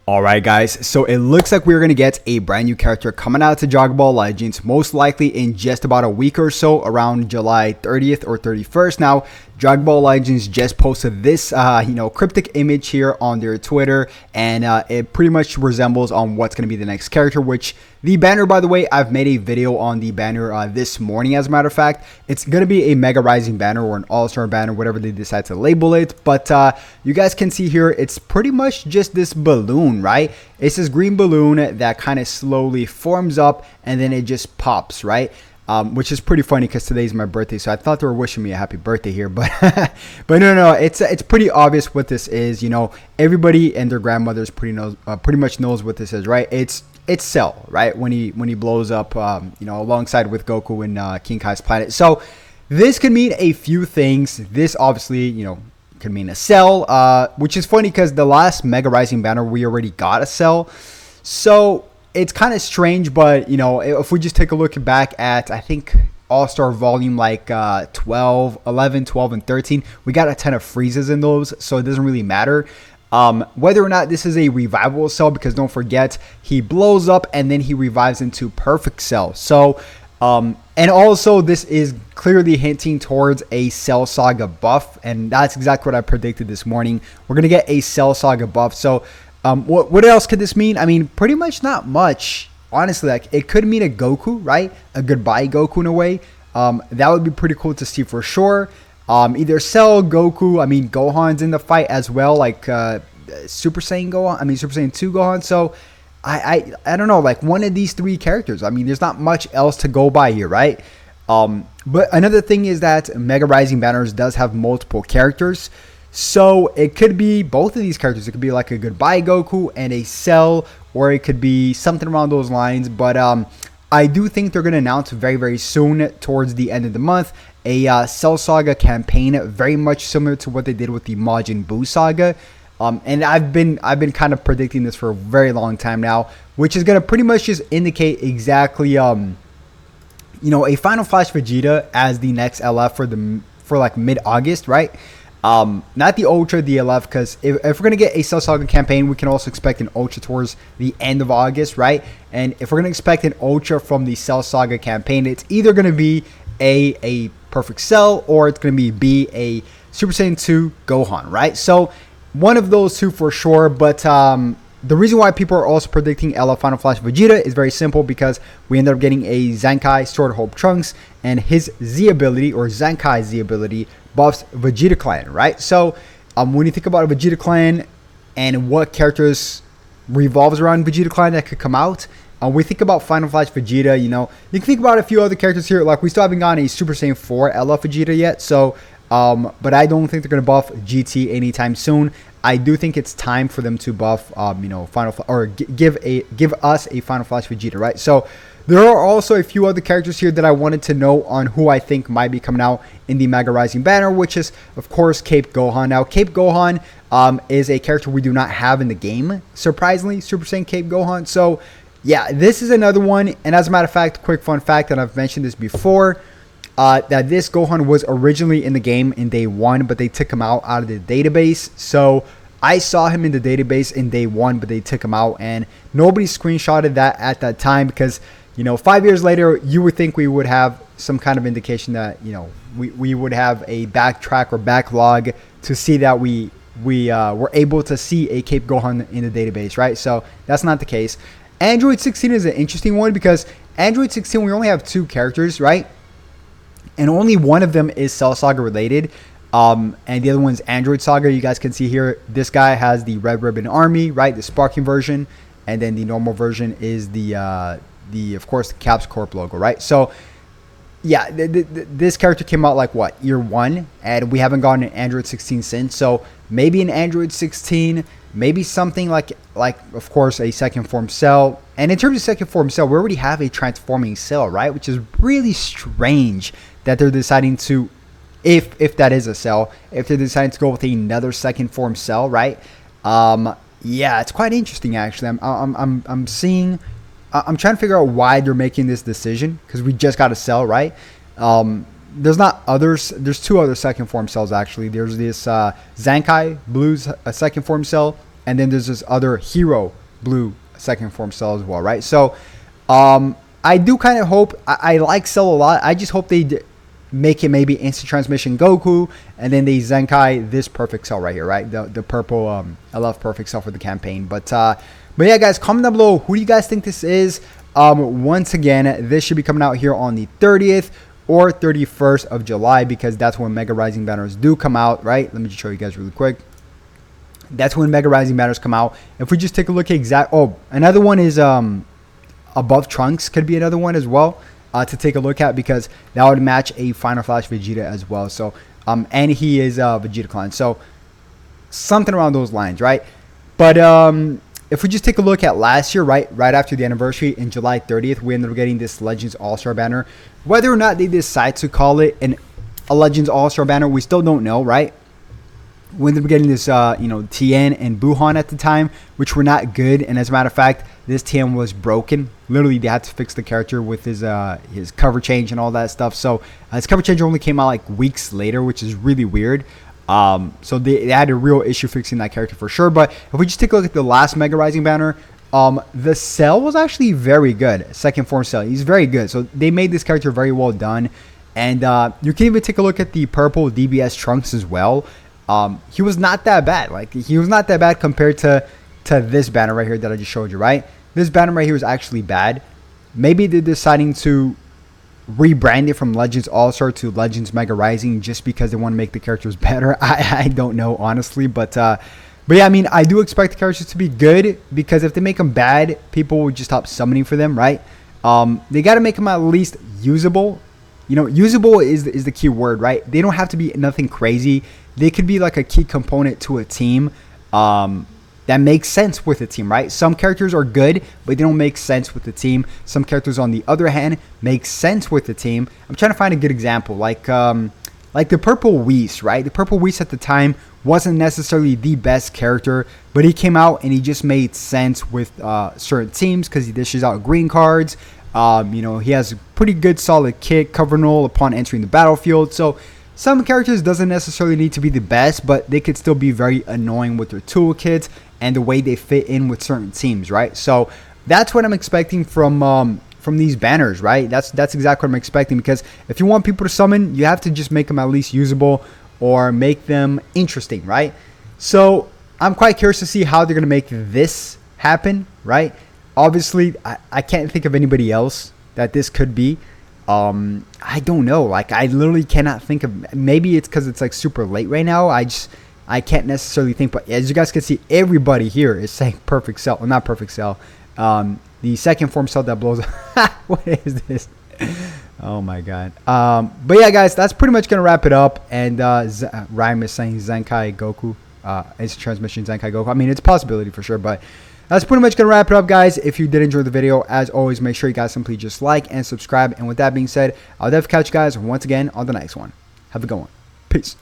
Alright guys, so it looks like we're going to get a brand new character coming out to Dragon Ball Legends, most likely in just about a week or so, around July 30th or 31st. Now, Dragon Ball Legends just posted this, cryptic image here on their Twitter, and it pretty much resembles on what's going to be the next character, which the banner, by the way, I've made a video on the banner this morning, as a matter of fact. It's going to be a Mega Rising banner or an All-Star banner, whatever they decide to label it, but you guys can see here, it's pretty much just this balloon, right? It's this green balloon that kind of slowly forms up, and then it just pops, right? Which is pretty funny because today's my birthday, so I thought they were wishing me a happy birthday here, but but no, it's pretty obvious what this is. You know, everybody and their grandmothers pretty much knows what this is, right? It's Cell, right? When he blows up, alongside with Goku in King Kai's planet. So this could mean a few things. This obviously, could mean a Cell, which is funny because the last Mega Rising banner we already got a Cell, so it's kind of strange. But if we just take a look back at, I think, All-Star volume like 12, 11, 12, and 13, we got a ton of freezes in those, so it doesn't really matter whether or not this is a revival Cell, because don't forget, he blows up and then he revives into Perfect Cell. So and also this is clearly hinting towards a Cell Saga buff, and that's exactly what I predicted this morning. We're gonna get a Cell Saga buff. So what else could this mean? I mean, pretty much not much, honestly. Like, it could mean a Goku, right? A goodbye Goku in a way. That would be pretty cool to see for sure. Either Cell, Goku, I mean, Gohan's in the fight as well, like Super Saiyan Gohan, Super Saiyan 2 Gohan. So I don't know, like one of these three characters. I mean, there's not much else to go by here, right? But another thing is that Mega Rising Banners does have multiple characters. So it could be both of these characters. It could be like a goodbye Goku and a Cell, or it could be something around those lines. But I do think they're going to announce very, very soon, towards the end of the month, a Cell Saga campaign, very much similar to what they did with the Majin Buu Saga. And I've been kind of predicting this for a very long time now, which is going to pretty much just indicate exactly a Final Flash Vegeta as the next LF for like mid-August, right? Not the Ultra, the LF, because if we're going to get a Cell Saga campaign, we can also expect an Ultra towards the end of August, right? And if we're going to expect an Ultra from the Cell Saga campaign, it's either going to be a Perfect Cell, or it's going to be a Super Saiyan 2 Gohan, right? So one of those two for sure. But the reason why people are also predicting LF Final Flash Vegeta is very simple, because we ended up getting a Zenkai Sword of Hope Trunks, and his Z ability, or Zenkai's Z ability, buffs Vegeta Clan, right? So when you think about a Vegeta Clan and what characters revolves around Vegeta Clan that could come out, we think about Final Flash Vegeta. You can think about a few other characters here. Like, we still haven't gotten a Super Saiyan 4 LF Vegeta yet, so but I don't think they're going to buff GT anytime soon. I do think it's time for them to buff, give us a Final Flash Vegeta, right? So there are also a few other characters here that I wanted to know on who I think might be coming out in the Mega Rising banner, which is, of course, Cape Gohan. Now, Cape Gohan is a character we do not have in the game, surprisingly, Super Saiyan Cape Gohan. So yeah, this is another one. And as a matter of fact, quick fun fact, and I've mentioned this before, that this Gohan was originally in the game in day one, but they took him out of the database. So I saw him in the database in day one, but they took him out, and nobody screenshotted that at that time, because 5 years later, you would think we would have some kind of indication that we would have a backtrack or backlog to see that we were able to see a Cape Gohan in the database, right? So that's not the case. Android 16 is an interesting one, because Android 16, we only have two characters, right? And only one of them is Cell Saga related, and the other one's Android Saga. You guys can see here, this guy has the Red Ribbon Army, right? The sparking version, and then the normal version is the of course, the Caps Corp logo, right? So yeah, this character came out like what, year one, and we haven't gotten an Android 16 since. So maybe an Android 16, maybe something like of course a second form Cell. And in terms of second form Cell, we already have a transforming Cell, right? Which is really strange that they're deciding to, if that is a Cell, if they're deciding to go with another second form Cell, right? Yeah, it's quite interesting actually. I'm seeing. I'm trying to figure out why they're making this decision, because we just got a Cell, right? There's not others. There's two other second form Cells actually. There's this Zenkai Blue's second form Cell, and then there's this other hero blue second form cell as well, right? So I do kind of hope, I like Cell a lot. I just hope they make it maybe instant transmission Goku, and then they Zenkai this perfect cell right here, right? The purple I love perfect cell for the campaign. But yeah, guys, comment down below, who do you guys think this is? Once again, this should be coming out here on the 30th or 31st of July, because that's when Mega Rising banners do come out, right? Let me just show you guys really quick. That's when Mega Rising banners come out. If we just take a look at another one is Above Trunks could be another one as well to take a look at, because that would match a Final Flash Vegeta as well. So and he is Vegeta clone, so something around those lines, right? But if we just take a look at last year, right after the anniversary in July 30th, we ended up getting this Legends All-Star banner. Whether or not they decide to call it a Legends All-Star banner, we still don't know, right? We ended up getting this, Tien and Buhan at the time, which were not good. And as a matter of fact, this Tien was broken. Literally, they had to fix the character with his cover change and all that stuff. So his cover change only came out like weeks later, which is really weird. So they had a real issue fixing that character for sure. But if we just take a look at the last Mega Rising banner, the cell was actually very good. Second form cell, he's very good. So they made this character very well done. And you can even take a look at the purple DBS Trunks as well. He was not that bad. Like, he was not that bad compared to this banner right here that I just showed you, right? This banner right here is actually bad. Maybe they're deciding to rebrand it from Legends All-Star to Legends Mega Rising just because they want to make the characters better. I don't know, honestly. But yeah, I mean, I do expect the characters to be good, because if they make them bad, people will just stop summoning for them, right? They got to make them at least usable. You know, usable is the key word, right? They don't have to be nothing crazy. They could be like a key component to a team that makes sense with a team, right? Some characters are good, but they don't make sense with the team. Some characters, on the other hand, make sense with the team. I'm trying to find a good example, like the Purple Whis, right? The Purple Whis at the time wasn't necessarily the best character, but he came out and he just made sense with certain teams because he dishes out green cards. He has a pretty good solid kick, cover null upon entering the battlefield. So some characters doesn't necessarily need to be the best, but they could still be very annoying with their toolkits and the way they fit in with certain teams, right? So that's what I'm expecting from these banners, right? That's exactly what I'm expecting, because if you want people to summon, you have to just make them at least usable or make them interesting, right? So I'm quite curious to see how they're going to make this happen, right? Obviously, I can't think of anybody else that this could be. I don't know. Like, I literally cannot think of. Maybe it's because it's like super late right now. I can't necessarily think. But as you guys can see, everybody here is saying perfect cell. Well, not perfect cell. The second form cell that blows up. What is this? Oh my god. But yeah, guys, that's pretty much gonna wrap it up. And Rhyme is saying Zenkai Goku. It's transmission Zenkai Goku. I mean, it's a possibility for sure, but that's pretty much going to wrap it up, guys. If you did enjoy the video, as always, make sure you guys simply just like and subscribe. And with that being said, I'll definitely catch you guys once again on the next one. Have a good one. Peace.